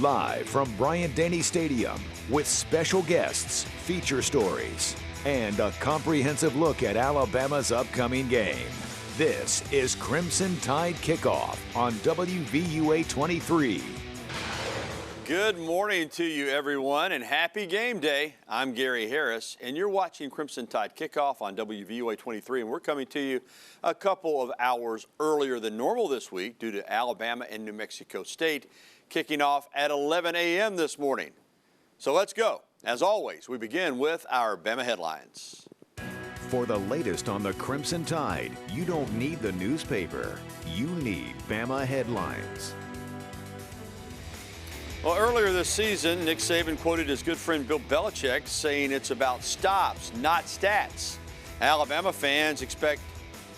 Live from Bryant-Denny Stadium with special guests, feature stories, and a comprehensive look at Alabama's upcoming game. This is Crimson Tide Kickoff on WVUA 23. Good morning to you, everyone, and happy game day. I'm Gary Harris, and you're watching Crimson Tide Kickoff on WVUA 23, and we're coming to you a couple of hours earlier than normal this week due to Alabama and New Mexico State kicking off at 11 a.m. this morning. So let's go. As always, we begin with our Bama Headlines. For the latest on the Crimson Tide, you don't need the newspaper. You need Bama Headlines. Well, earlier this season, Nick Saban quoted his good friend Bill Belichick saying it's about stops, not stats. Alabama fans expect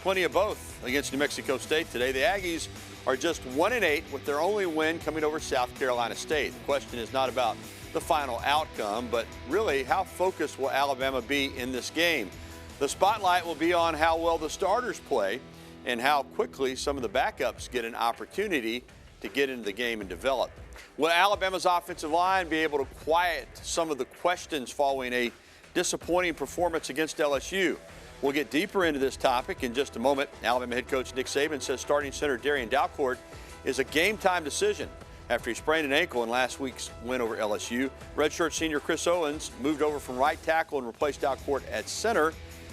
plenty of both against New Mexico State today. The Aggies are just 1-8 with their only win coming over South Carolina State. The question is not about the final outcome, but really how focused will Alabama be in this game? The spotlight will be on how well the starters play and how quickly some of the backups get an opportunity to get into the game and develop. Will Alabama's offensive line be able to quiet some of the questions following a disappointing performance against LSU? We'll get deeper into this topic in just a moment. Alabama head coach Nick Saban says starting center Darian Dalcourt is a game-time decision after he sprained an ankle in last week's win over LSU. Redshirt senior Chris Owens moved over from right tackle and replaced Dalcourt at center.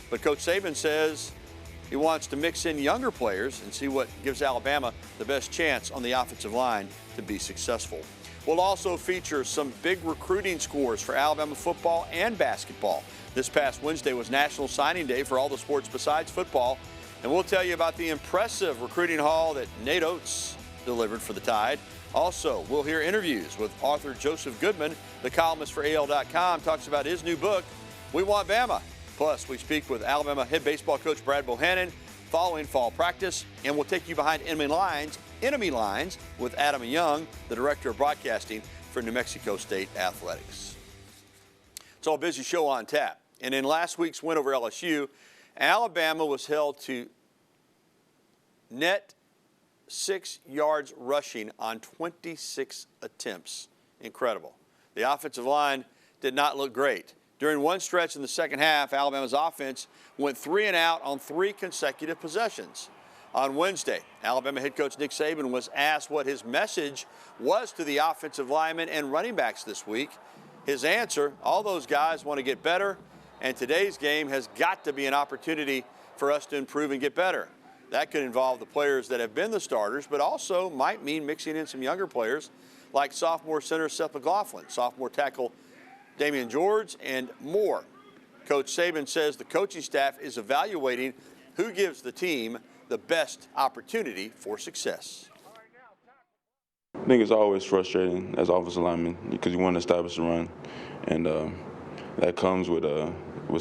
But Coach Saban says he wants to mix in younger players and see what gives Alabama the best chance on the offensive line to be successful. We'll also feature some big recruiting scores for Alabama football and basketball. This past Wednesday was National Signing Day for all the sports besides football, and we'll tell you about the impressive recruiting haul that Nate Oates delivered for the Tide. Also, we'll hear interviews with author Joseph Goodman, the columnist for AL.com, talks about his new book, We Want Bama. Plus, we speak with Alabama head baseball coach Brad Bohannon following fall practice, and we'll take you behind enemy lines with Adam Young, the director of broadcasting for New Mexico State Athletics. It's all a busy show on tap. And in last week's win over LSU, Alabama was held to net 6 yards rushing on 26 attempts. Incredible. The offensive line did not look great. During one stretch in the second half, Alabama's offense went 3 and out on 3 consecutive possessions. On Wednesday, Alabama head coach Nick Saban was asked what his message was to the offensive linemen and running backs this week. His answer, all those guys want to get better, and today's game has got to be an opportunity for us to improve and get better. That could involve the players that have been the starters, but also might mean mixing in some younger players like sophomore center Seth McLaughlin, sophomore tackle Damian George, and more. Coach Saban says the coaching staff is evaluating who gives the team the best opportunity for success. I think it's always frustrating as offensive lineman because you want to establish a run, and that comes with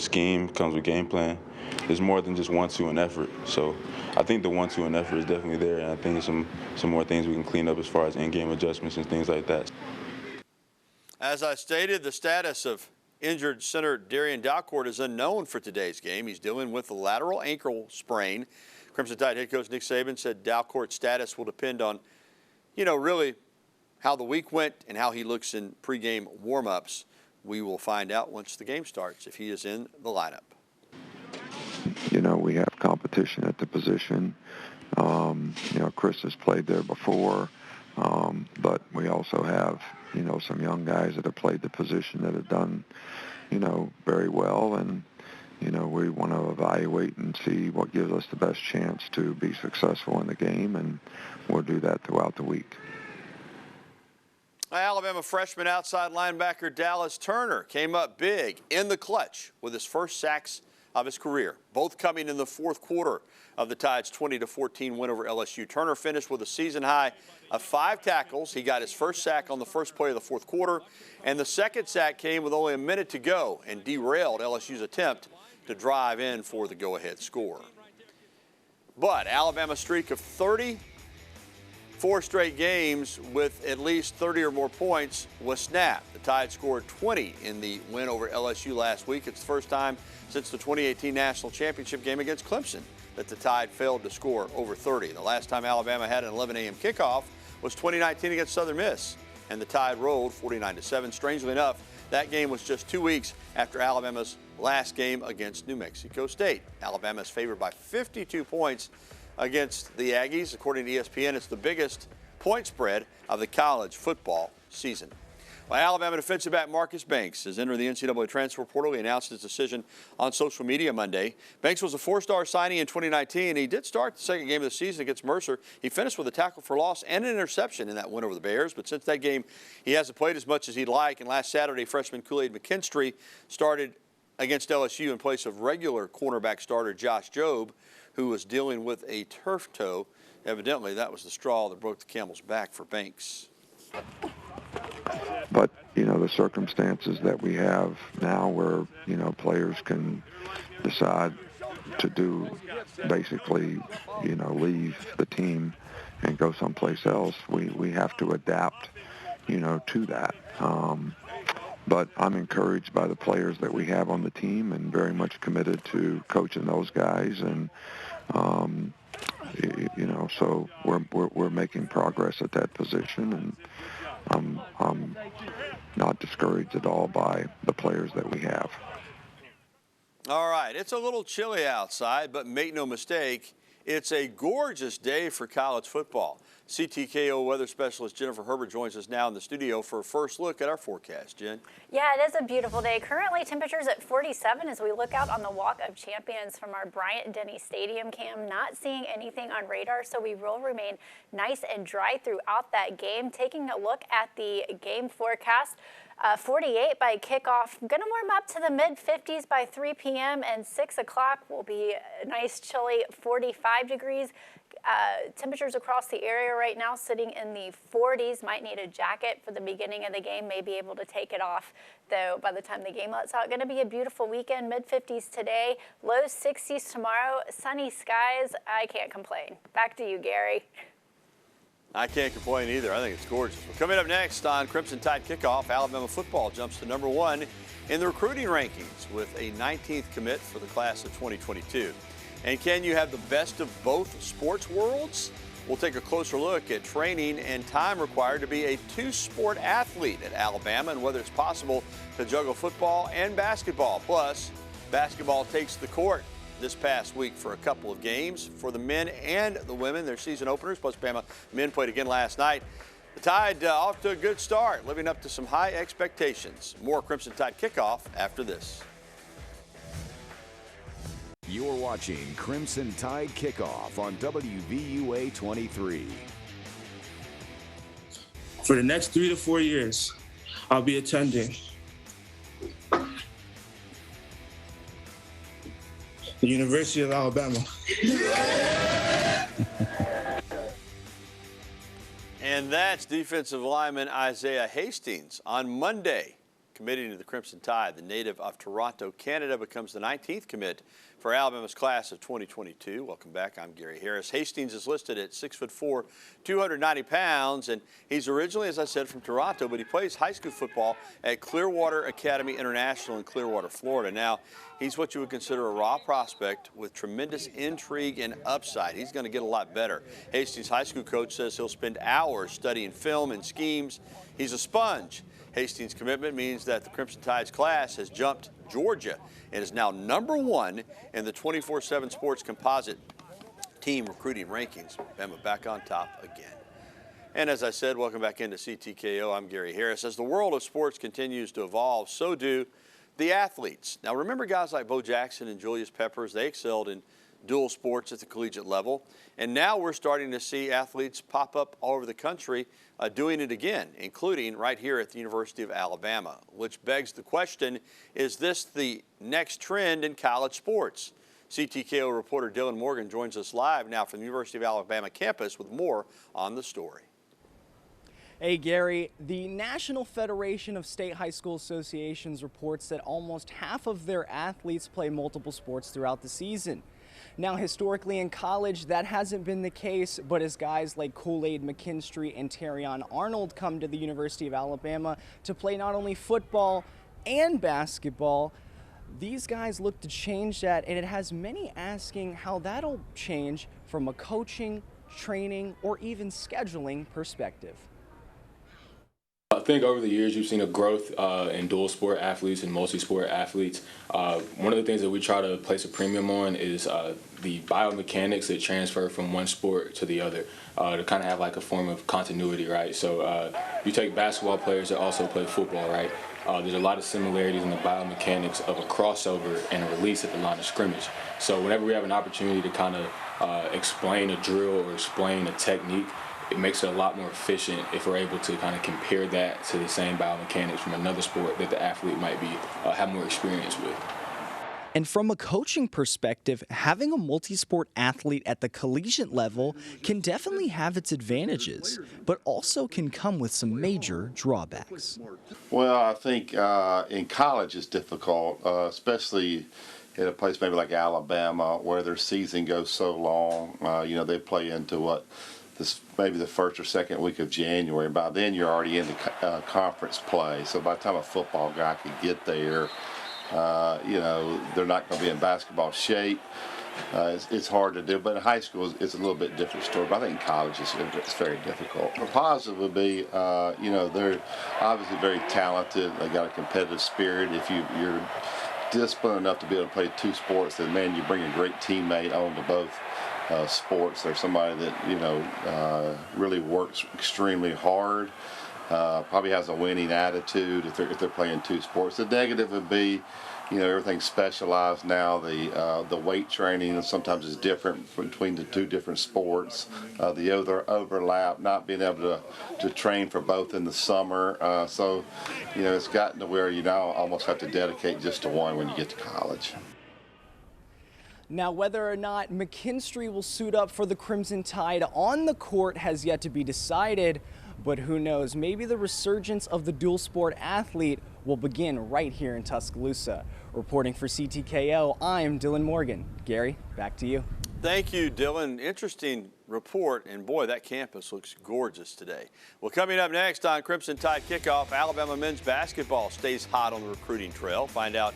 scheme, comes with game plan. There's more than just 1-2 and effort. So I think the 1-2 and effort is definitely there, and I think some more things we can clean up as far as in-game adjustments and things like that. As I stated, the status of injured center Darian Dalcourt is unknown for today's game. He's dealing with a lateral ankle sprain. Crimson Tide head coach Nick Saban said Dalcourt's status will depend on, really how the week went and how he looks in pregame warm-ups. We will find out once the game starts if he is in the lineup. We have competition at the position. Chris has played there before, but we also have, some young guys that have played the position that have done, very well. And, we want to evaluate and see what gives us the best chance to be successful in the game, and we'll do that throughout the week. Alabama freshman outside linebacker Dallas Turner came up big in the clutch with his first sacks of his career, both coming in the fourth quarter of the Tide's 20-14 win over LSU. Turner finished with a season high of 5 tackles. He got his first sack on the first play of the fourth quarter, and the second sack came with only a minute to go and derailed LSU's attempt to drive in for the go-ahead score. But Alabama's streak of 34 straight games with at least 30 or more points was snapped. The Tide scored 20 in the win over LSU last week. It's the first time since the 2018 National Championship game against Clemson that the Tide failed to score over 30. The last time Alabama had an 11 a.m. kickoff was 2019 against Southern Miss. and the Tide rolled 49-7. Strangely enough, that game was just 2 weeks after Alabama's last game against New Mexico State. Alabama is favored by 52 points against the Aggies. According to ESPN, it's the biggest point spread of the college football season. Well, Alabama defensive back Marcus Banks has entered the NCAA transfer portal. He announced his decision on social media Monday. Banks was a four-star signing in 2019. He did start the second game of the season against Mercer. He finished with a tackle for loss and an interception in that win over the Bears. But since that game, he hasn't played as much as he'd like. And last Saturday, freshman Kool-Aid McKinstry started against LSU in place of regular cornerback starter Josh Jobe, who was dealing with a turf toe. Evidently, that was the straw that broke the camel's back for Banks. But, you know, the circumstances that we have now where, you know, players can decide to do basically, you know, leave the team and go someplace else, we have to adapt, you know, to that. But I'm encouraged by the players that we have on the team and very much committed to coaching those guys. And, you know, so we're making progress at that position, and I'm not discouraged at all by the players that we have. All right, it's a little chilly outside, but make no mistake, it's a gorgeous day for college football. CTKO weather specialist Jennifer Herbert joins us now in the studio for a first look at our forecast. Jen? Yeah, it is a beautiful day. Currently, temperatures at 47 as we look out on the Walk of Champions from our Bryant-Denny Stadium cam. Not seeing anything on radar, so we will remain nice and dry throughout that game. Taking a look at the game forecast. 48 by kickoff. Going to warm up to the mid-50s by 3 p.m. and 6 o'clock will be a nice chilly 45 degrees. Temperatures across the area right now sitting in the 40s. Might need a jacket for the beginning of the game. May be able to take it off, though, by the time the game lets out. Going to be a beautiful weekend. Mid-50s today. Low 60s tomorrow. Sunny skies. I can't complain. Back to you, Gary. I can't complain either. I think it's gorgeous. Well, coming up next on Crimson Tide Kickoff, Alabama football jumps to #1 in the recruiting rankings with a 19th commit for the class of 2022. And can you have the best of both sports worlds? We'll take a closer look at training and time required to be a two-sport athlete at Alabama and whether it's possible to juggle football and basketball. Plus, basketball takes the court this past week for a couple of games for the men and the women, their season openers, plus Bama men played again last night. The Tide off to a good start, living up to some high expectations. More Crimson Tide Kickoff after this. You're watching Crimson Tide Kickoff on WVUA 23. For the next 3 to 4 years, I'll be attending the University of Alabama. And that's defensive lineman Isaiah Hastings. On Monday, committing to the Crimson Tide, the native of Toronto, Canada, becomes the 19th commit for Alabama's class of 2022. Welcome back. I'm Gary Harris. Hastings is listed at 6'4", 290 pounds, and he's originally, as I said, from Toronto, but he plays high school football at Clearwater Academy International in Clearwater, Florida. Now, he's what you would consider a raw prospect with tremendous intrigue and upside. He's going to get a lot better. Hastings' high school coach says he'll spend hours studying film and schemes. He's a sponge. Hastings' commitment means that the Crimson Tide's class has jumped Georgia and is now #1 in the 24/7 Sports Composite team recruiting rankings. Bama back on top again. And as I said, welcome back into CTKO. I'm Gary Harris. As the world of sports continues to evolve, so do the athletes. Now, remember guys like Bo Jackson and Julius Peppers? They excelled in dual sports at the collegiate level. And now we're starting to see athletes pop up all over the country doing it again, including right here at the University of Alabama, which begs the question, is this the next trend in college sports? CTKO reporter Dylan Morgan joins us live now from the University of Alabama campus with more on the story. Hey Gary, the National Federation of State High School Associations reports that almost half of their athletes play multiple sports throughout the season. Now, historically in college, that hasn't been the case, but as guys like Kool-Aid McKinstry and Terrion Arnold come to the University of Alabama to play not only football and basketball, these guys look to change that, and it has many asking how that'll change from a coaching, training, or even scheduling perspective. I think over the years you've seen a growth in dual sport athletes and multi-sport athletes. One of the things that we try to place a premium on is the biomechanics that transfer from one sport to the other to kind of have like a form of continuity, right? So you take basketball players that also play football, right? There's a lot of similarities in the biomechanics of a crossover and a release at the line of scrimmage. So whenever we have an opportunity to kind of explain a drill or explain a technique, it makes it a lot more efficient if we're able to kind of compare that to the same biomechanics from another sport that the athlete might be have more experience with. And from a coaching perspective, having a multi-sport athlete at the collegiate level can definitely have its advantages, but also can come with some major drawbacks. Well, I think in college it's difficult, especially in a place maybe like Alabama where their season goes so long. They play into maybe the first or second week of January. By then you're already into conference play. So by the time a football guy could get there, they're not going to be in basketball shape. It's hard to do, but in high school it's a little bit different story. But I think in college it's very difficult. The positive would be, they're obviously very talented. They got a competitive spirit. If you're disciplined enough to be able to play two sports, then man, you bring a great teammate onto both sports. There's somebody that really works extremely hard. Probably has a winning attitude if they're playing two sports. The negative would be, everything's specialized now. The weight training sometimes is different between the two different sports. The other overlap, not being able to train for both in the summer. So it's gotten to where you now almost have to dedicate just to one when you get to college. Now, whether or not McKinstry will suit up for the Crimson Tide on the court has yet to be decided, but who knows, maybe the resurgence of the dual sport athlete will begin right here in Tuscaloosa. Reporting for CTKO, I'm Dylan Morgan. Gary, back to you. Thank you, Dylan. Interesting report, and boy, that campus looks gorgeous today. Well, coming up next on Crimson Tide Kickoff, Alabama men's basketball stays hot on the recruiting trail. Find out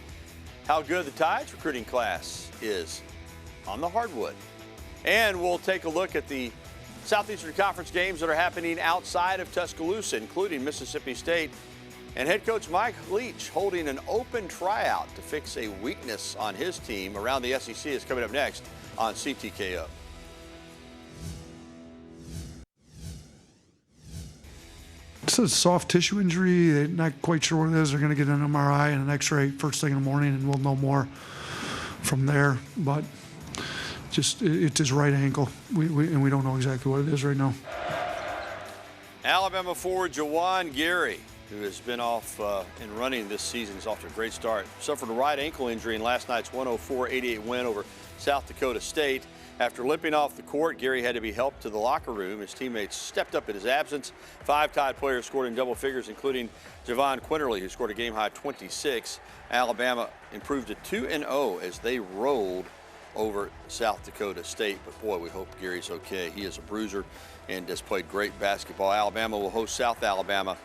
how good the Tide's recruiting class is on the hardwood. And we'll take a look at the Southeastern Conference games that are happening outside of Tuscaloosa, including Mississippi State. And head coach Mike Leach holding an open tryout to fix a weakness on his team around the SEC is coming up next on CTKO. It's a soft tissue injury. They're not quite sure what it is. They're going to get an MRI and an X-ray first thing in the morning, and we'll know more from there. But it's his right ankle, and we don't know exactly what it is right now. Alabama forward Juwan Gary, who has been off and running this season, is off to a great start. Suffered a right ankle injury in last night's 104-88 win over South Dakota State. After limping off the court, Gary had to be helped to the locker room. His teammates stepped up in his absence. 5 Tide players scored in double figures, including Javon Quinterly, who scored a game-high 26. Alabama improved to 2-0 as they rolled over South Dakota State. But boy, we hope Gary's okay. He is a bruiser and has played great basketball. Alabama will host South Alabama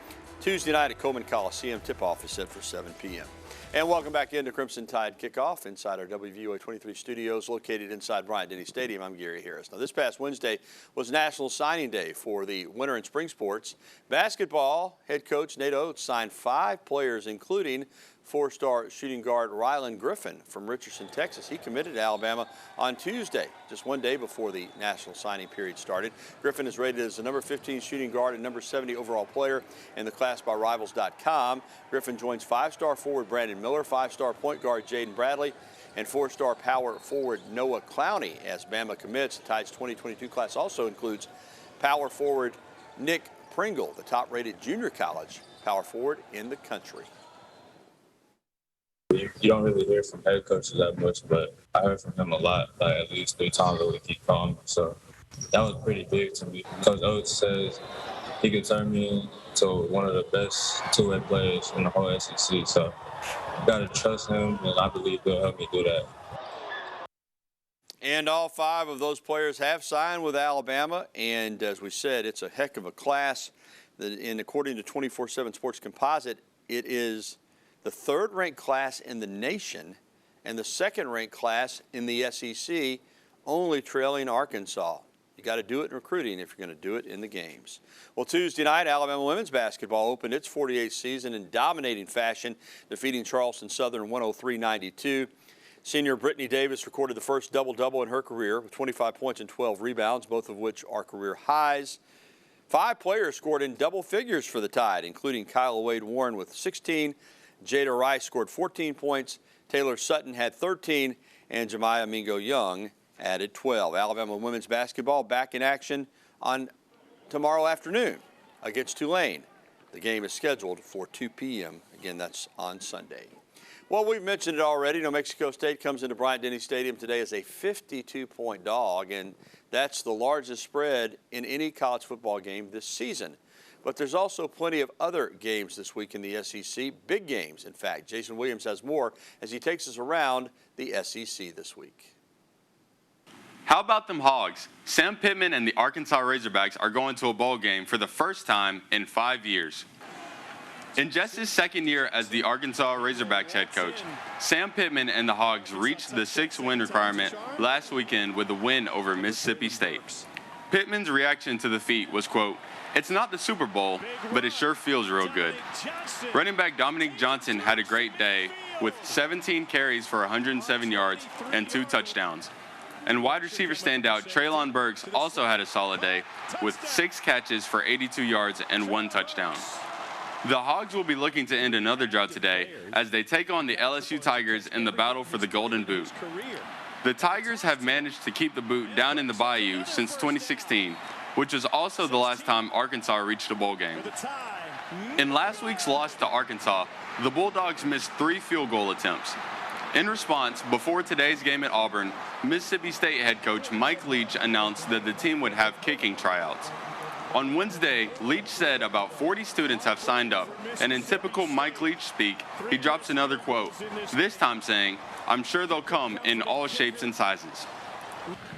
Tuesday night at Coleman Coliseum. Tip-off is set for 7 p.m. And welcome back into Crimson Tide Kickoff inside our WVUA 23 studios located inside Bryant-Denny Stadium. I'm Gary Harris. Now, this past Wednesday was National Signing Day for the winter and spring sports. Basketball head coach Nate Oates signed 5 players, including 4-star shooting guard Rylan Griffin from Richardson, Texas. He committed to Alabama on Tuesday, just one day before the national signing period started. Griffin is rated as the number 15 shooting guard and number 70 overall player in the class by Rivals.com. Griffin joins 5-star forward Brandon Miller, 5-star point guard Jaden Bradley, and 4-star power forward Noah Clowney as Bama commits. The Tide's 2022 class also includes power forward Nick Pringle, the top-rated junior college power forward in the country. You don't really hear from head coaches that much, but I heard from him a lot, like at least 3 times a week he called me. So that was pretty big to me. Coach Oates says he could turn me into one of the best two-way players in the whole SEC. So you got to trust him, and I believe he'll help me do that. And all 5 of those players have signed with Alabama. And as we said, it's a heck of a class. And according to 24/7 Sports Composite, it is the 3rd-ranked class in the nation and the 2nd-ranked class in the SEC, only trailing Arkansas. You got to do it in recruiting if you're going to do it in the games. Well, Tuesday night, Alabama women's basketball opened its 48th season in dominating fashion, defeating Charleston Southern 103-92. Senior Brittany Davis recorded the first double-double in her career with 25 points and 12 rebounds, both of which are career highs. 5 players scored in double figures for the Tide, including Kyla Wade-Warren with 16. Jada Rice scored 14 points. Taylor Sutton had 13, and Jemiah Mingo-Young added 12. Alabama women's basketball back in action on tomorrow afternoon against Tulane. The game is scheduled for 2 p.m. Again, that's on Sunday. Well, we've mentioned it already. New Mexico State comes into Bryant-Denny Stadium today as a 52-point dog, and that's the largest spread in any college football game this season. But there's also plenty of other games this week in the SEC, big games, in fact. Jason Williams has more as he takes us around the SEC this week. How about them Hogs? Sam Pittman and the Arkansas Razorbacks are going to a bowl game for the first time in 5 years. In just his second year as the Arkansas Razorbacks head coach, Sam Pittman and the Hogs reached the 6-win requirement last weekend with a win over Mississippi State. Pittman's reaction to the feat was, quote, "It's not the Super Bowl, but it sure feels real good." Running back Dominique Johnson had a great day with 17 carries for 107 yards and 2 touchdowns. And wide receiver standout Treylon Burks also had a solid day with 6 catches for 82 yards and 1 touchdown. The Hogs will be looking to end another drought today as they take on the LSU Tigers in the battle for the Golden Boot. The Tigers have managed to keep the boot down in the Bayou since 2016, which was also the last time Arkansas reached a bowl game. In last week's loss to Arkansas, the Bulldogs missed 3 field goal attempts. In response, before today's game at Auburn, Mississippi State head coach Mike Leach announced that the team would have kicking tryouts. On Wednesday, Leach said about 40 students have signed up, and in typical Mike Leach speak, he drops another quote, this time saying, "I'm sure they'll come in all shapes and sizes."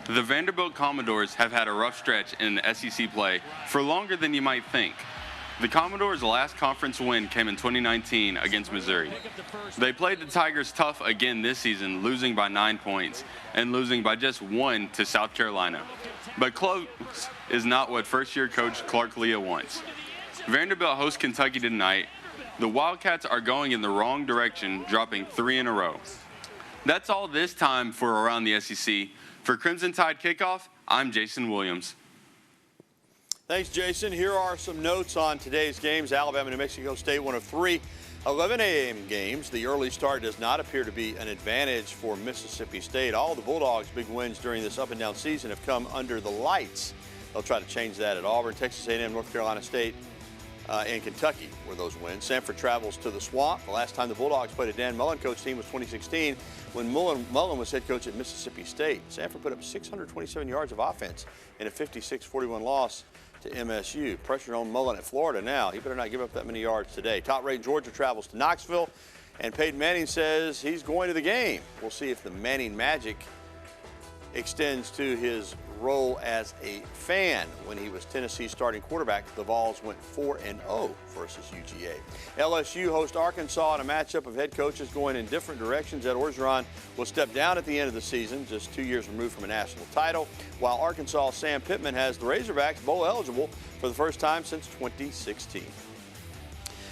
The Vanderbilt Commodores have had a rough stretch in SEC play for longer than you might think. The Commodores' last conference win came in 2019 against Missouri. They played the Tigers tough again this season, losing by 9 points and losing by just 1 to South Carolina. But close is not what first-year coach Clark Lea wants. Vanderbilt hosts Kentucky tonight. The Wildcats are going in the wrong direction, dropping 3 in a row. That's all this time for Around the SEC. For Crimson Tide Kickoff, I'm Jason Williams. Thanks, Jason. Here are some notes on today's games. Alabama, New Mexico State, one of 3 11 a.m. games. The early start does not appear to be an advantage for Mississippi State. All the Bulldogs' big wins during this up-and-down season have come under the lights. They'll try to change that at Auburn, Texas A&M, North Carolina State, and Kentucky were those wins. Sanford travels to the Swamp. The last time the Bulldogs played a Dan Mullen coach team was 2016 when Mullen was head coach at Mississippi State. Sanford put up 627 yards of offense in a 56-41 loss to MSU. Pressure on Mullen at Florida now. He better not give up that many yards today. Top-rated Georgia travels to Knoxville, and Peyton Manning says he's going to the game. We'll see if the Manning magic extends to his role as a fan. When he was Tennessee's starting quarterback, the Vols went 4-0 versus UGA. LSU hosts Arkansas in a matchup of head coaches going in different directions. Ed Orgeron will step down at the end of the season, just 2 years removed from a national title, while Arkansas' Sam Pittman has the Razorbacks bowl eligible for the first time since 2016.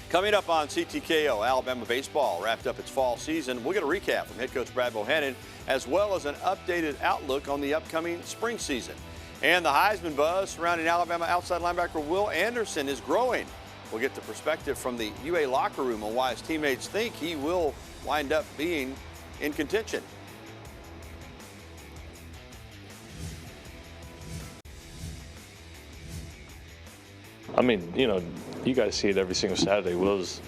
Coming up on CTKO, Alabama baseball wrapped up its fall season. We'll get a recap from head coach Brad Bohannon, as well as an updated outlook on the upcoming spring season. And the Heisman buzz surrounding Alabama outside linebacker Will Anderson is growing. We'll get the perspective from the UA locker room on why his teammates think he will wind up being in contention. I mean, you know, you guys see it every single Saturday. Will's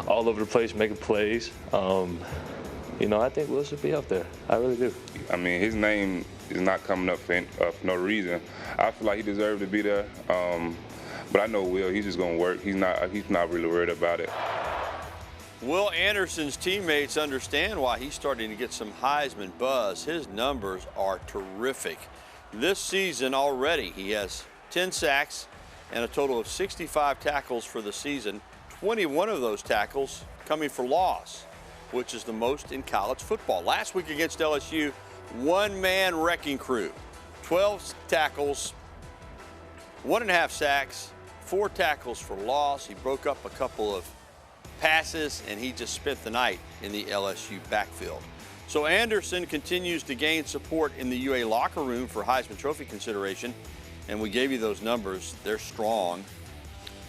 all over the place making plays. You know, I think Will should be up there. I really do. I mean, his name is not coming up for no reason. I feel like he deserved to be there. But I know Will, he's just going to work. He's not really worried about it. Will Anderson's teammates understand why he's starting to get some Heisman buzz. His numbers are terrific. This season already, he has 10 sacks and a total of 65 tackles for the season, 21 of those tackles coming for loss, which is the most in college football. Last week against LSU, one-man wrecking crew, 12 tackles, 1.5 sacks, 4 tackles for loss. He broke up a couple of passes, and he just spent the night in the LSU backfield. So Anderson continues to gain support in the UA locker room for Heisman Trophy consideration, and we gave you those numbers. They're strong.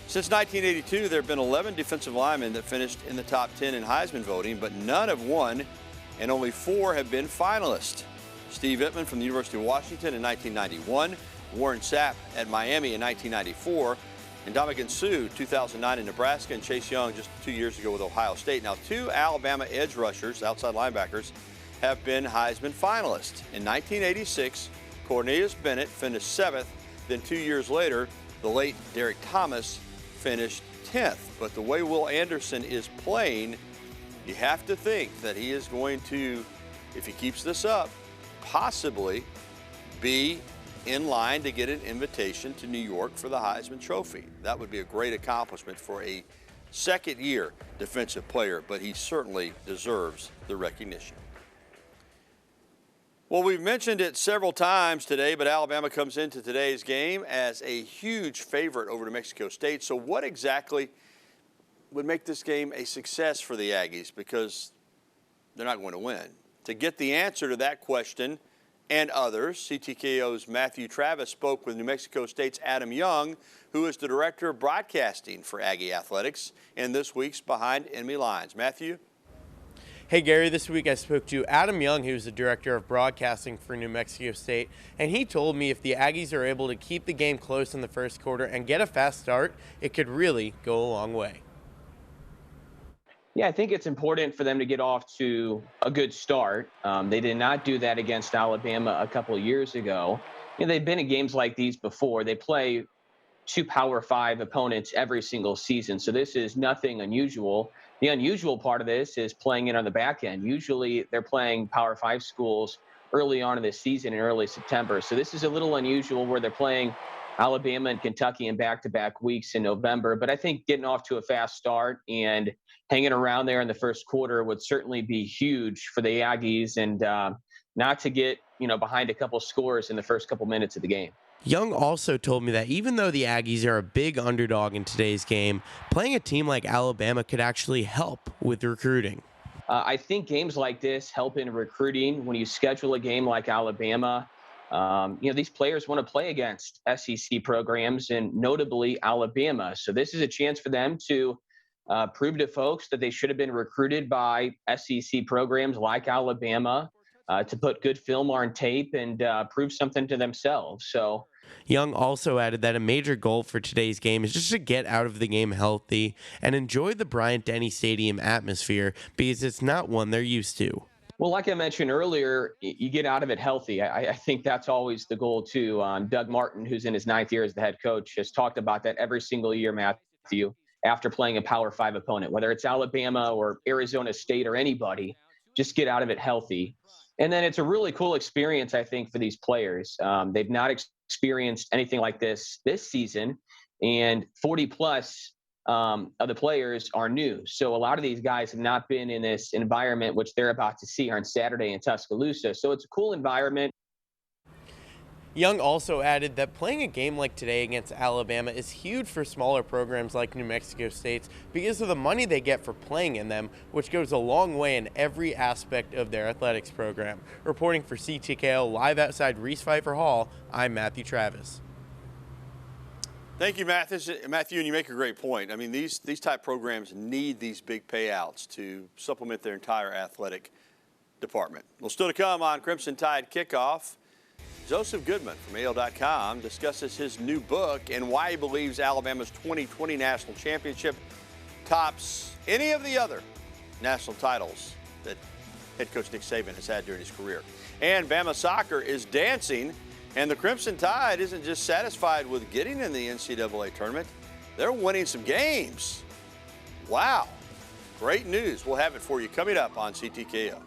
Since 1982, there have been 11 defensive linemen that finished in the top 10 in Heisman voting, but none have won, and only 4 have been finalists. Steve Ittman from the University of Washington in 1991, Warren Sapp at Miami in 1994, and Ndamukong Suh, 2009 in Nebraska, and Chase Young just 2 years ago with Ohio State. Now, 2 Alabama edge rushers, outside linebackers, have been Heisman finalists. In 1986, Cornelius Bennett finished 7th. Then 2 years later, the late Derek Thomas finished 10th. But the way Will Anderson is playing, you have to think that he is going to, if he keeps this up, possibly be in line to get an invitation to New York for the Heisman Trophy. That would be a great accomplishment for a second-year defensive player, but he certainly deserves the recognition. Well, we've mentioned it several times today, but Alabama comes into today's game as a huge favorite over New Mexico State. So what exactly would make this game a success for the Aggies? Because they're not going to win. To get the answer to that question and others, CTKO's Matthew Travis spoke with New Mexico State's Adam Young, who is the director of broadcasting for Aggie Athletics in this week's Behind Enemy Lines. Matthew? Hey Gary, this week I spoke to Adam Young, who's the director of broadcasting for New Mexico State, and he told me if the Aggies are able to keep the game close in the first quarter and get a fast start, it could really go a long way. Yeah, I think it's important for them to get off to a good start. They did not do that against Alabama a couple of years ago. You know, they've been in games like these before. They play 2 Power 5 opponents every single season, so this is nothing unusual. The unusual part of this is playing it on the back end. Usually they're playing Power 5 schools early on in the season in early September. So this is a little unusual where they're playing Alabama and Kentucky in back-to-back weeks in November. But I think getting off to a fast start and hanging around there in the first quarter would certainly be huge for the Aggies, and not to get, behind a couple scores in the first couple minutes of the game. Young also told me that even though the Aggies are a big underdog in today's game, playing a team like Alabama could actually help with recruiting. I think games like this help in recruiting. When you schedule a game like Alabama, these players want to play against SEC programs, and notably Alabama. So this is a chance for them to prove to folks that they should have been recruited by SEC programs like Alabama, to put good film on tape and prove something to themselves. So Young also added that a major goal for today's game is just to get out of the game healthy and enjoy the Bryant-Denny Stadium atmosphere, because it's not one they're used to. Well, like I mentioned earlier, you get out of it healthy. I think that's always the goal, too. Doug Martin, who's in his 9th year as the head coach, has talked about that every single year, Matthew, after playing a Power 5 opponent, whether it's Alabama or Arizona State or anybody, just get out of it healthy. And then it's a really cool experience, I think, for these players. They've not experienced anything like this season, and 40-plus of the players are new. So a lot of these guys have not been in this environment, which they're about to see on Saturday in Tuscaloosa. So it's a cool environment. Young also added that playing a game like today against Alabama is huge for smaller programs like New Mexico State's because of the money they get for playing in them, which goes a long way in every aspect of their athletics program. Reporting for CTKO live outside Reese Pfeiffer Hall, I'm Matthew Travis. Thank you, Matthew, and you make a great point. I mean, these type programs need these big payouts to supplement their entire athletic department. Well, still to come on Crimson Tide Kickoff, Joseph Goodman from AL.com discusses his new book and why he believes Alabama's 2020 national championship tops any of the other national titles that head coach Nick Saban has had during his career. And Bama soccer is dancing, and the Crimson Tide isn't just satisfied with getting in the NCAA tournament, they're winning some games. Wow, great news. We'll have it for you coming up on CTKO.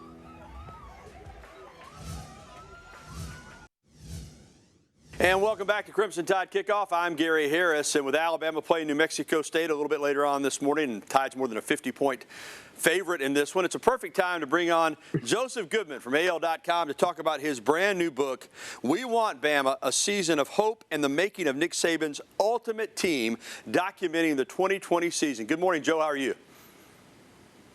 And welcome back to Crimson Tide Kickoff. I'm Gary Harris, and with Alabama playing New Mexico State a little bit later on this morning, and Tide's more than a 50-point favorite in this one, it's a perfect time to bring on Joseph Goodman from AL.com to talk about his brand new book, We Want Bama, A Season of Hope and the Making of Nick Saban's Ultimate Team, documenting the 2020 season. Good morning, Joe. How are you?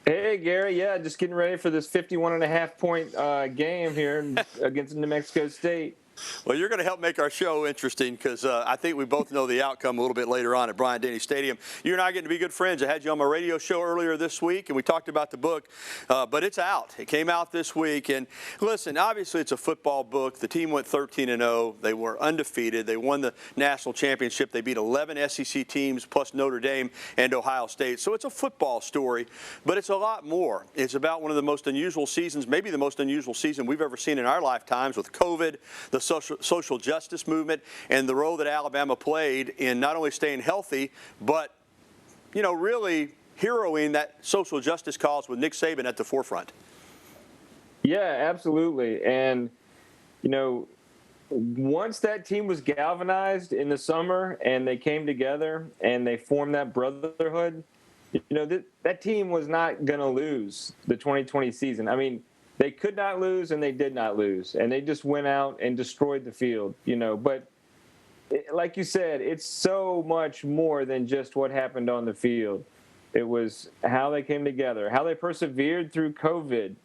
Hey, Gary. Yeah, just getting ready for this 51.5-point game here against New Mexico State. Well, you're going to help make our show interesting because I think we both know the outcome a little bit later on at Bryant-Denny Stadium. You and I are getting to be good friends. I had you on my radio show earlier this week, and we talked about the book, but it's out. It came out this week. And listen, obviously it's a football book. The team went 13-0. They were undefeated. They won the national championship. They beat 11 SEC teams plus Notre Dame and Ohio State. So it's a football story, but it's a lot more. It's about one of the most unusual seasons, maybe the most unusual season we've ever seen in our lifetimes, with COVID, the social justice movement, and the role that Alabama played in not only staying healthy, but, you know, really heroing that social justice cause with Nick Saban at the forefront. Yeah, absolutely. And, you know, once that team was galvanized in the summer and they came together and they formed that brotherhood, you know, that team was not going to lose the 2020 season. I mean, they could not lose, and they did not lose, and they just went out and destroyed the field, you know. But like you said, it's so much more than just what happened on the field. It was how they came together, how they persevered through COVID,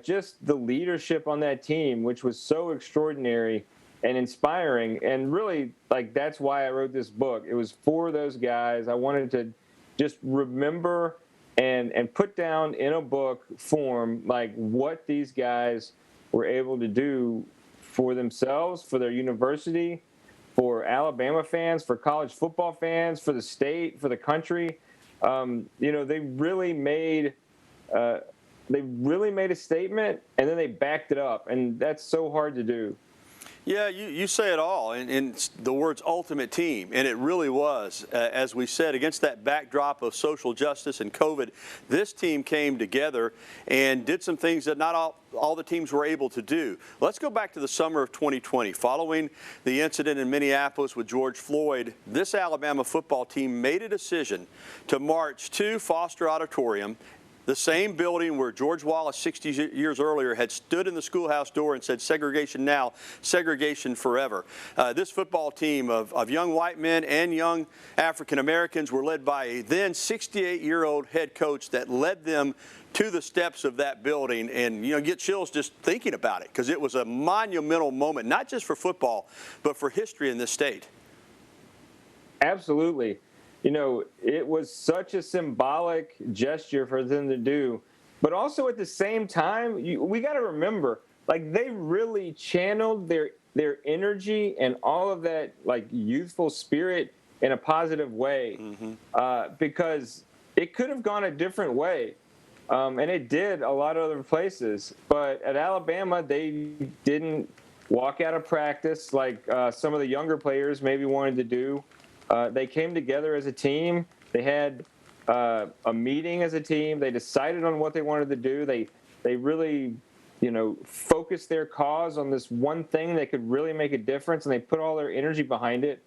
just the leadership on that team, which was so extraordinary and inspiring. And really, like, that's why I wrote this book. It was for those guys. I wanted to just remember and put down in a book form, like, what these guys were able to do for themselves, for their university, for Alabama fans, for college football fans, for the state, for the country. You know, they really made a statement, and then they backed it up, and that's so hard to do. Yeah, you say it all in the words ultimate team, and it really was. As we said, against that backdrop of social justice and COVID, this team came together and did some things that not all the teams were able to do. Let's go back to the summer of 2020. Following the incident in Minneapolis with George Floyd, this Alabama football team made a decision to march to Foster Auditorium, the same building where George Wallace 60 years earlier had stood in the schoolhouse door and said, segregation now, segregation forever. This football team of young white men and young African Americans were led by a then 68-year-old head coach that led them to the steps of that building. And, you know, get chills just thinking about it, because it was a monumental moment, not just for football, but for history in this state. Absolutely. You know, it was such a symbolic gesture for them to do. But also at the same time, we got to remember, like, they really channeled their energy and all of that, like, youthful spirit in a positive way, because it could have gone a different way. And it did a lot of other places. But at Alabama, they didn't walk out of practice like some of the younger players maybe wanted to do. They came together as a team. They had a meeting as a team. They decided on what they wanted to do. They really, you know, focused their cause on this one thing that could really make a difference, and they put all their energy behind it.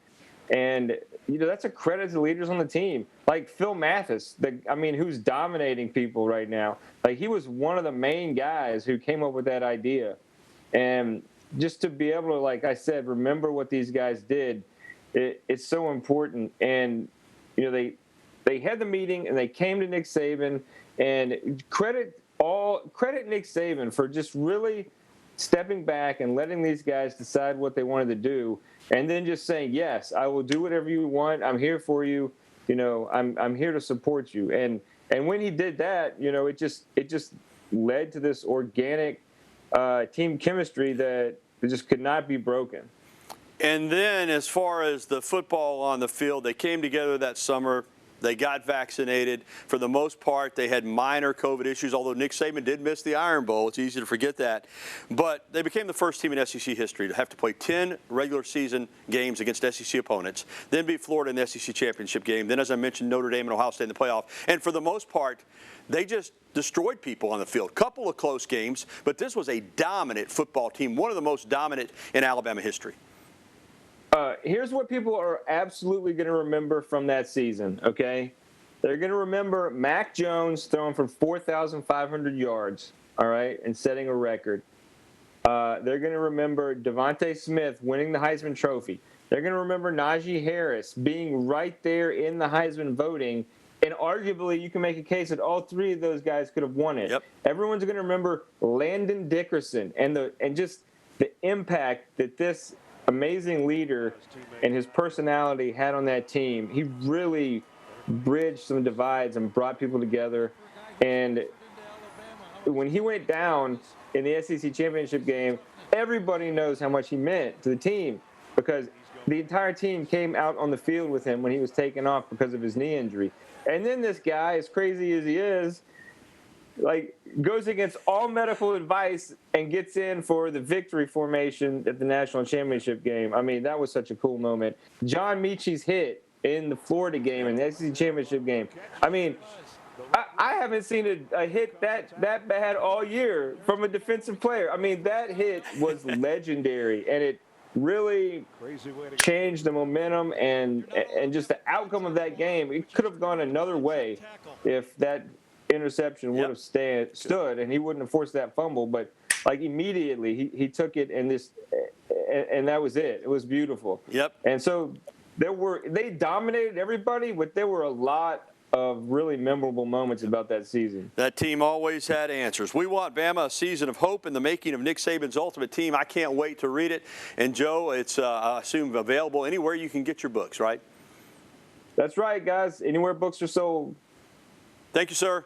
And, you know, that's a credit to the leaders on the team. Like Phil Mathis, who's dominating people right now. Like, he was one of the main guys who came up with that idea. And just to be able to, like I said, remember what these guys did, it's so important. And, you know, they had the meeting and they came to Nick Saban, and credit Nick Saban for just really stepping back and letting these guys decide what they wanted to do, and then just saying, yes, I will do whatever you want. I'm here for you. You know, I'm here to support you. And when he did that, you know, it just led to this organic team chemistry that just could not be broken. And then as far as the football on the field, they came together that summer. They got vaccinated. For the most part, they had minor COVID issues, although Nick Saban did miss the Iron Bowl. It's easy to forget that. But they became the first team in SEC history to have to play 10 regular season games against SEC opponents, then beat Florida in the SEC championship game, then, as I mentioned, Notre Dame and Ohio State in the playoff. And for the most part, they just destroyed people on the field. Couple of close games, but this was a dominant football team, one of the most dominant in Alabama history. Here's what people are absolutely going to remember from that season, okay? They're going to remember Mac Jones throwing for 4,500 yards, all right, and setting a record. They're going to remember Devontae Smith winning the Heisman Trophy. They're going to remember Najee Harris being right there in the Heisman voting, and arguably you can make a case that all three of those guys could have won it. Yep. Everyone's going to remember Landon Dickerson and just the impact that this amazing leader and his personality had on that team. He really bridged some divides and brought people together. And when he went down in the SEC championship game, everybody knows how much he meant to the team, because the entire team came out on the field with him when he was taken off because of his knee injury. And then this guy, as crazy as he is, like, goes against all medical advice and gets in for the victory formation at the national championship game. I mean, that was such a cool moment. John Mechie's hit in the Florida game and the SEC championship game. I mean, I haven't seen a hit that bad all year from a defensive player. I mean, that hit was legendary, and it really changed the momentum and just the outcome of that game. It could have gone another way if that interception would have stood, and he wouldn't have forced that fumble. But like, immediately he took it, and that was it. It was beautiful. Yep. And so they dominated everybody, but there were a lot of really memorable moments about that season. That team always had answers. We Want Bama, a season of hope in the making of Nick Saban's ultimate team. I can't wait to read it. And Joe, it's I assume available anywhere you can get your books, right? That's right, guys. Anywhere books are sold. Thank you, sir.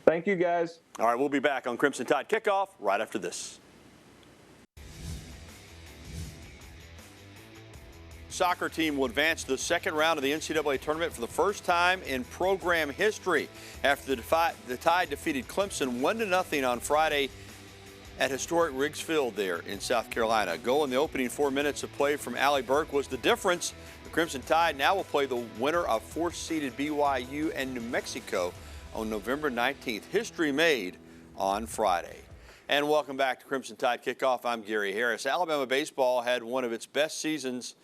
Thank you, guys. All right, we'll be back on Crimson Tide Kickoff right after this. Soccer team will advance to the second round of the NCAA tournament for the first time in program history after the Tide defeated Clemson 1-0 on Friday at historic Riggs Field there in South Carolina. A goal in the opening 4 minutes of play from Allie Burke was the difference. The Crimson Tide now will play the winner of fourth-seeded BYU and New Mexico on November 19th. History made on Friday. And welcome back to Crimson Tide Kickoff. I'm Gary Harris. Alabama baseball had one of its best seasons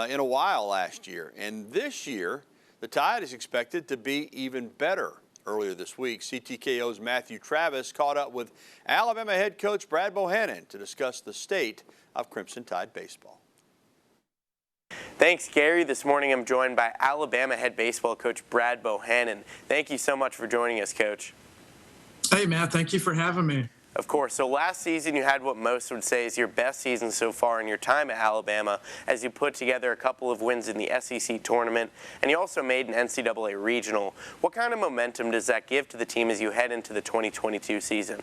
in a while last year. And this year, the Tide is expected to be even better. Earlier this week, CTKO's Matthew Travis caught up with Alabama head coach Brad Bohannon to discuss the state of Crimson Tide baseball. Thanks, Gary. This morning I'm joined by Alabama head baseball coach Brad Bohannon. Thank you so much for joining us, Coach. Hey, Matt. Thank you for having me. Of course. So last season you had what most would say is your best season so far in your time at Alabama, as you put together a couple of wins in the SEC tournament, and you also made an NCAA regional. What kind of momentum does that give to the team as you head into the 2022 season?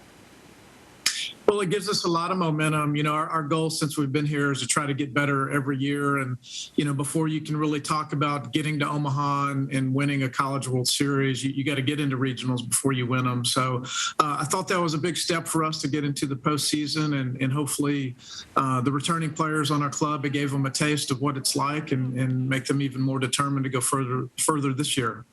Well, it gives us a lot of momentum. You know, our goal since we've been here is to try to get better every year. And, you know, before you can really talk about getting to Omaha and winning a College World Series, you got to get into regionals before you win them. So I thought that was a big step for us to get into the postseason, and hopefully the returning players on our club, it gave them a taste of what it's like and make them even more determined to go further this year.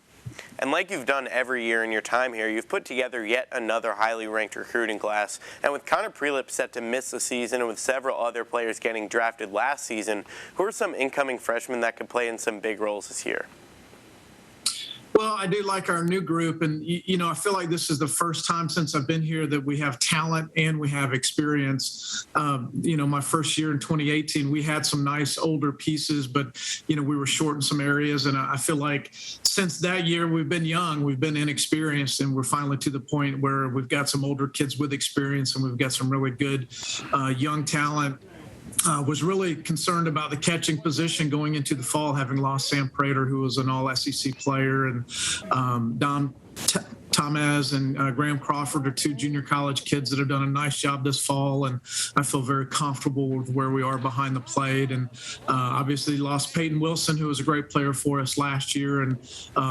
And like you've done every year in your time here, you've put together yet another highly ranked recruiting class. And with Connor Prelip set to miss the season and with several other players getting drafted last season, who are some incoming freshmen that could play in some big roles this year? Well, I do like our new group, and you know, I feel like this is the first time since I've been here that we have talent and we have experience. You know, my first year in 2018, we had some nice older pieces, but you know, we were short in some areas, and I feel like since that year we've been young, we've been inexperienced, and we're finally to the point where we've got some older kids with experience, and we've got some really good young talent. Was really concerned about the catching position going into the fall, having lost Sam Prater, who was an all-SEC player, and Don Tomaz and Graham Crawford are two junior college kids that have done a nice job this fall, and I feel very comfortable with where we are behind the plate. And obviously lost Peyton Wilson, who was a great player for us last year, and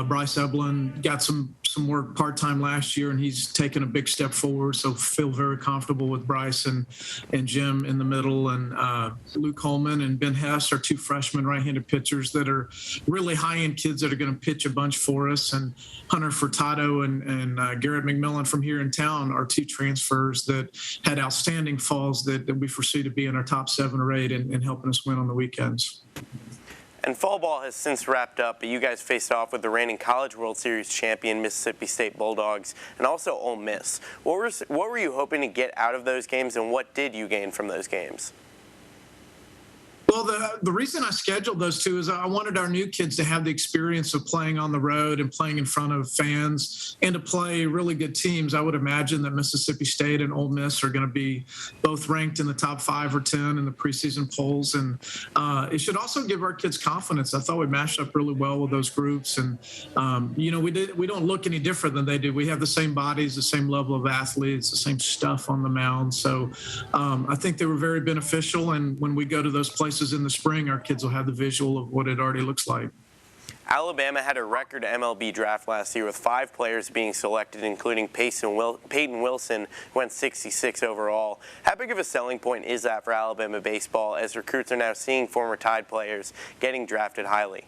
Bryce Eblin got some some work part-time last year, and he's taken a big step forward. So feel very comfortable with Bryce and Jim in the middle. And Luke Coleman and Ben Hess are two freshmen right-handed pitchers that are really high-end kids that are going to pitch a bunch for us. And Hunter Furtado and Garrett McMillan from here in town are two transfers that had outstanding falls that we foresee to be in our top 7 or 8 and helping us win on the weekends. And fall ball has since wrapped up, but you guys faced off with the reigning College World Series champion Mississippi State Bulldogs and also Ole Miss. What were you hoping to get out of those games, and what did you gain from those games? Well, the reason I scheduled those two is I wanted our new kids to have the experience of playing on the road and playing in front of fans and to play really good teams. I would imagine that Mississippi State and Ole Miss are going to be both ranked in the top 5 or 10 in the preseason polls. And it should also give our kids confidence. I thought we matched up really well with those groups. And, we don't look any different than they do. We have the same bodies, the same level of athletes, the same stuff on the mound. So I think they were very beneficial. And when we go to those places in the spring, our kids will have the visual of what it already looks like. Alabama had a record MLB draft last year with 5 players being selected, including Peyton Wilson, who went 66 overall. How big of a selling point is that for Alabama baseball, as recruits are now seeing former Tide players getting drafted highly?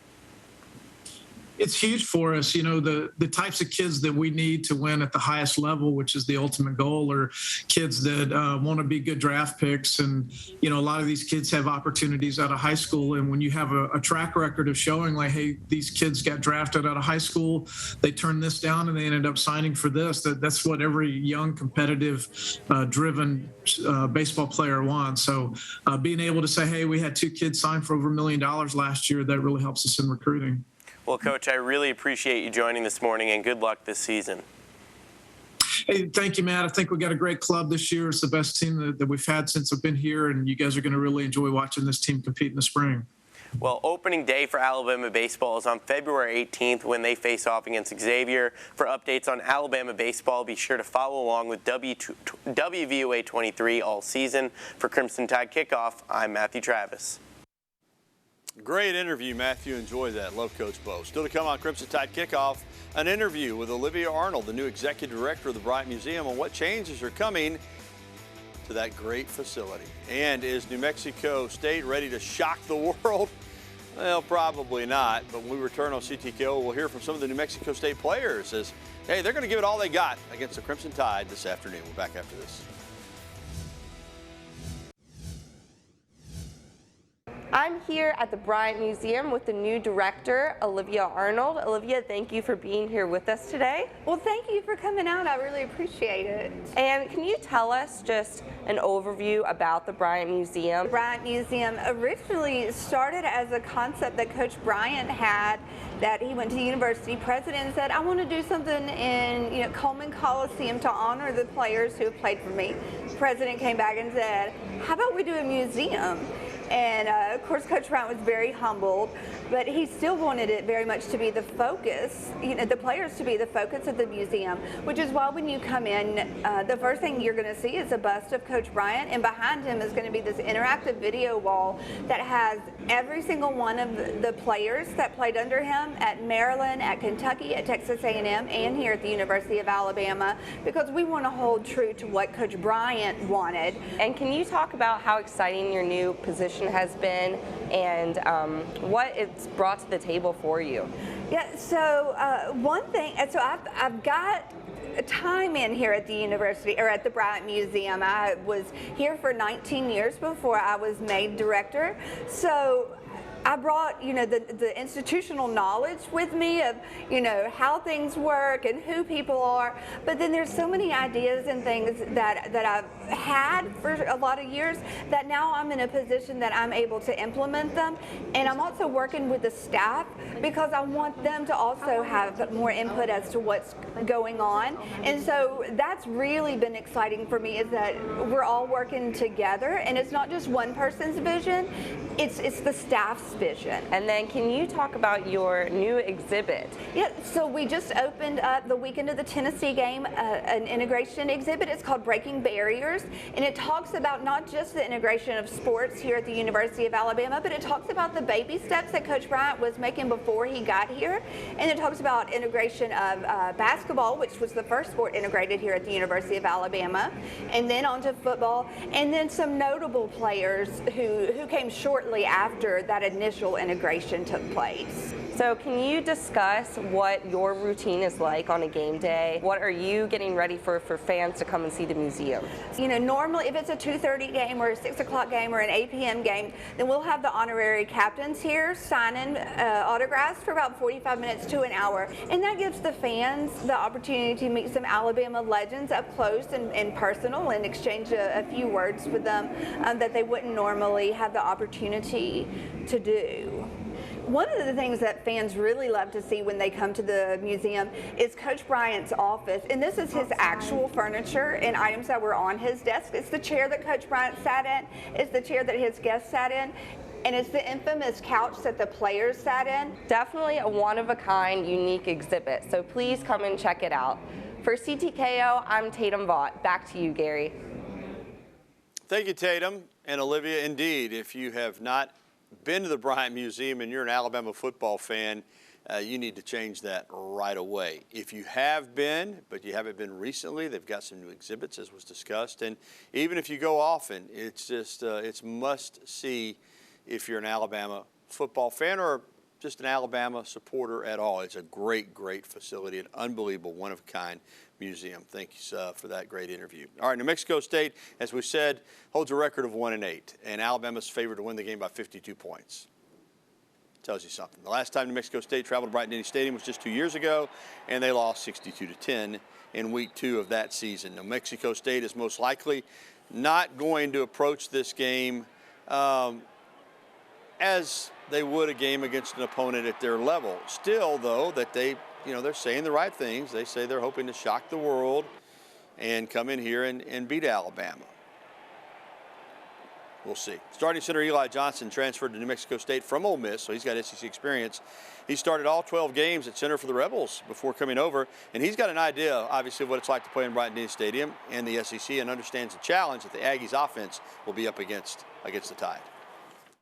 It's huge for us. The types of kids that we need to win at the highest level, which is the ultimate goal, are kids that want to be good draft picks. And, a lot of these kids have opportunities out of high school. And when you have a track record of showing like, hey, these kids got drafted out of high school, they turned this down and they ended up signing for this. That's what every young, competitive, driven baseball player wants. So being able to say, hey, we had 2 kids sign for over $1 million last year, that really helps us in recruiting. Well, Coach, I really appreciate you joining this morning, and good luck this season. Hey, thank you, Matt. I think we got a great club this year. It's the best team that we've had since I've been here, and you guys are going to really enjoy watching this team compete in the spring. Well, opening day for Alabama baseball is on February 18th when they face off against Xavier. For updates on Alabama baseball, be sure to follow along with WVOA 23 all season. For Crimson Tide Kickoff, I'm Matthew Travis. Great interview, Matthew. Enjoy that. Love Coach Bo. Still to come on Crimson Tide Kickoff, an interview with Olivia Arnold, the new executive director of the Bryant Museum, on what changes are coming to that great facility. And is New Mexico State ready to shock the world? Well, probably not. But when we return on CTKO, we'll hear from some of the New Mexico State players as, hey, they're going to give it all they got against the Crimson Tide this afternoon. We're back after this. I'm here at the Bryant Museum with the new director, Olivia Arnold. Olivia, thank you for being here with us today. Well, thank you for coming out. I really appreciate it. And can you tell us just an overview about the Bryant Museum? The Bryant Museum originally started as a concept that Coach Bryant had, that he went to the university president and said, I want to do something in Coleman Coliseum to honor the players who have played for me. The president came back and said, how about we do a museum? And of course, Coach Bryant was very humbled, but he still wanted it very much to be the focus, the players to be the focus of the museum, which is why when you come in, the first thing you're going to see is a bust of Coach Bryant, and behind him is going to be this interactive video wall that has every single one of the players that played under him at Maryland, at Kentucky, at Texas A&M, and here at the University of Alabama, because we want to hold true to what Coach Bryant wanted. And can you talk about how exciting your new position has been and what it's brought to the table for you? Yeah, so one thing, so I've got time in here at the university, or at the Bryant Museum. I was here for 19 years before I was made director. So I brought, the institutional knowledge with me of, how things work and who people are. But then there's so many ideas and things that I've had for a lot of years that now I'm in a position that I'm able to implement them. And I'm also working with the staff because I want them to also have more input as to what's going on. And so that's really been exciting for me, is that we're all working together, and it's not just one person's vision, it's the staff's vision. And then can you talk about your new exhibit? Yeah, so we just opened up the weekend of the Tennessee game, an integration exhibit. It's called Breaking Barriers, and it talks about not just the integration of sports here at the University of Alabama, but it talks about the baby steps that Coach Bryant was making before he got here, and it talks about integration of basketball, which was the first sport integrated here at the University of Alabama, and then onto football, and then some notable players who came shortly after that initial integration took place. So can you discuss what your routine is like on a game day? What are you getting ready for fans to come and see the museum? You know, normally if it's a 2:30 game or a 6 o'clock game or an 8 p.m. game, then we'll have the honorary captains here signing autographs for about 45 minutes to an hour. And that gives the fans the opportunity to meet some Alabama legends up close and personal and exchange a few words with them that they wouldn't normally have the opportunity to do. One of the things that fans really love to see when they come to the museum is Coach Bryant's office. And this is his actual furniture and items that were on his desk. It's the chair that Coach Bryant sat in. It's the chair that his guests sat in. And it's the infamous couch that the players sat in. Definitely a one-of-a-kind, unique exhibit. So please come and check it out. For CTKO, I'm Tatum Vaught. Back to you, Gary. Thank you, Tatum and Olivia. Indeed, if you have not been to the Bryant Museum and you're an Alabama football fan, you need to change that right away. If you have been, but you haven't been recently, they've got some new exhibits, as was discussed. And even if you go often, it's just it's must see if you're an Alabama football fan or just an Alabama supporter at all. It's a great, great facility, an unbelievable, one-of-a-kind museum. Thank you for that great interview. All right, New Mexico State, as we said, holds a record of 1-8, and Alabama's favored to win the game by 52 points. Tells you something. The last time New Mexico State traveled to Bryant-Denny Stadium was just 2 years ago, and they lost 62-10 in week 2 of that season. New Mexico State is most likely not going to approach this game as they would a game against an opponent at their level. Still, though, that they're saying the right things. They say they're hoping to shock the world and come in here and beat Alabama. We'll see. Starting center Eli Johnson transferred to New Mexico State from Ole Miss, so he's got SEC experience. He started all 12 games at center for the Rebels before coming over, and he's got an idea, obviously, of what it's like to play in Bryant-Denny Stadium and the SEC, and understands the challenge that the Aggies offense will be up against the Tide.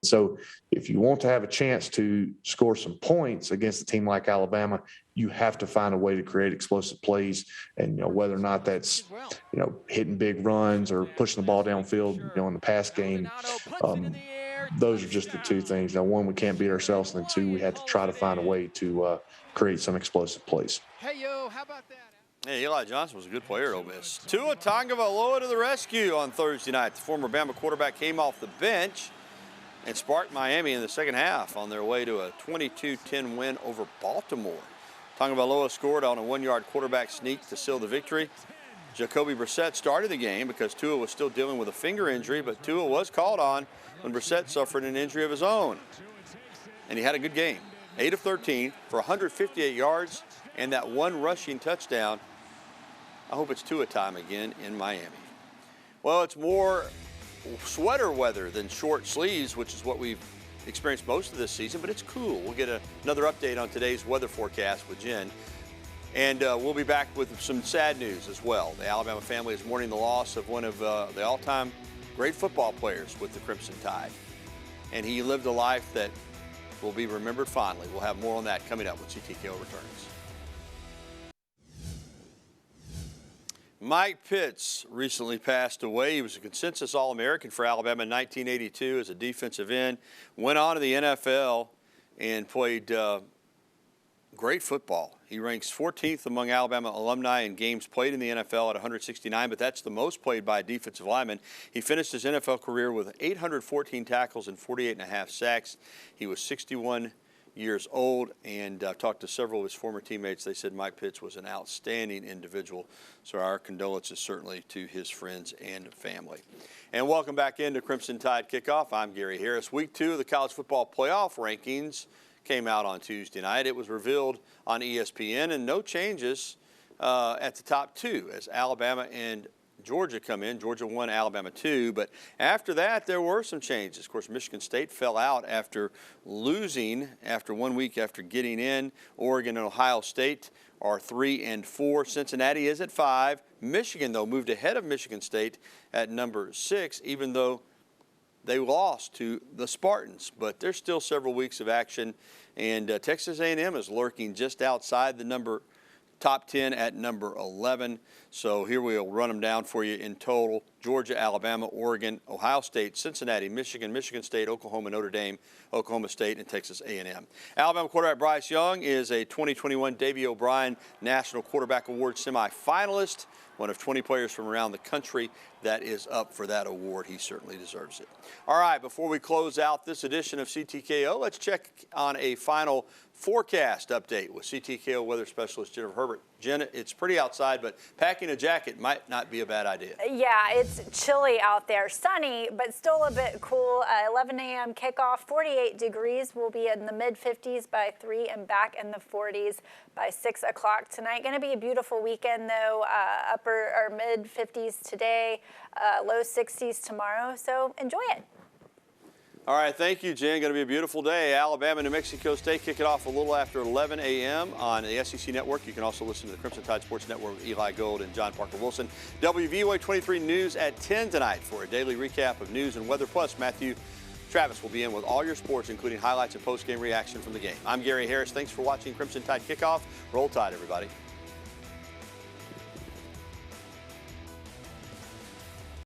So if you want to have a chance to score some points against a team like Alabama, you have to find a way to create explosive plays. And, whether or not that's, hitting big runs or pushing the ball downfield, in the pass game, those are just the two things. One, we can't beat ourselves. And then two, we had to try to find a way to create some explosive plays. Hey, how about that? Hey, Eli Johnson was a good player at Ole Miss. Tua Tagovailoa to the rescue on Thursday night. The former Bama quarterback came off the bench and sparked Miami in the second half on their way to a 22-10 win over Baltimore. Tagovailoa scored on a 1-yard quarterback sneak to seal the victory. Jacoby Brissett started the game because Tua was still dealing with a finger injury, but Tua was called on when Brissett suffered an injury of his own. And he had a good game. 8 of 13 for 158 yards and that one rushing touchdown. I hope it's Tua time again in Miami. Well, it's more sweater weather than short sleeves, which is what we've experienced most of this season, but it's cool. We'll get another update on today's weather forecast with Jen. And we'll be back with some sad news as well. The Alabama family is mourning the loss of one of the all-time great football players with the Crimson Tide. And he lived a life that will be remembered fondly. We'll have more on that coming up when CTKO returns. Mike Pitts recently passed away. He was a consensus All-American for Alabama in 1982 as a defensive end. Went on to the NFL and played great football. He ranks 14th among Alabama alumni in games played in the NFL at 169, but that's the most played by a defensive lineman. He finished his NFL career with 814 tackles and 48.5 sacks. He was 61 years old, and I've talked to several of his former teammates. They said Mike Pitts was an outstanding individual, so our condolences certainly to his friends and family. And welcome back into Crimson Tide Kickoff. I'm Gary Harris. Week 2 of the college football playoff rankings came out on Tuesday night. It was revealed on ESPN, and no changes at the top 2 as Alabama and Georgia come in. Georgia won, Alabama 2. But after that, there were some changes. Of course, Michigan State fell out after losing after 1 week after getting in. Oregon and Ohio State are 3 and 4. Cincinnati is at 5. Michigan, though, moved ahead of Michigan State at number 6, even though they lost to the Spartans. But there's still several weeks of action, and Texas A&M is lurking just outside the top 10 at number 11. So here we'll run them down for you in total. Georgia, Alabama, Oregon, Ohio State, Cincinnati, Michigan, Michigan State, Oklahoma, Notre Dame, Oklahoma State, and Texas A&M. Alabama quarterback Bryce Young is a 2021 Davey O'Brien National Quarterback Award semifinalist, one of 20 players from around the country that is up for that award. He certainly deserves it. All right, before we close out this edition of CTKO, let's check on a final forecast update with CTKO weather specialist Jennifer Herbert. Jenna, it's pretty outside, but packing a jacket might not be a bad idea. Yeah, it's chilly out there. Sunny, but still a bit cool. 11 a.m. kickoff, 48 degrees. We'll be in the mid-50s by 3 and back in the 40s by 6 o'clock tonight. Going to be a beautiful weekend, though. Upper or mid-50s today, low 60s tomorrow. So enjoy it. All right, thank you, Jen. Going to be a beautiful day. Alabama, New Mexico State kick it off a little after 11 a.m. on the SEC Network. You can also listen to the Crimson Tide Sports Network with Eli Gold and John Parker Wilson. WVOA 23 News at 10 tonight for a daily recap of news and weather. Plus, Matthew Travis will be in with all your sports, including highlights and post-game reaction from the game. I'm Gary Harris. Thanks for watching Crimson Tide Kickoff. Roll Tide, everybody.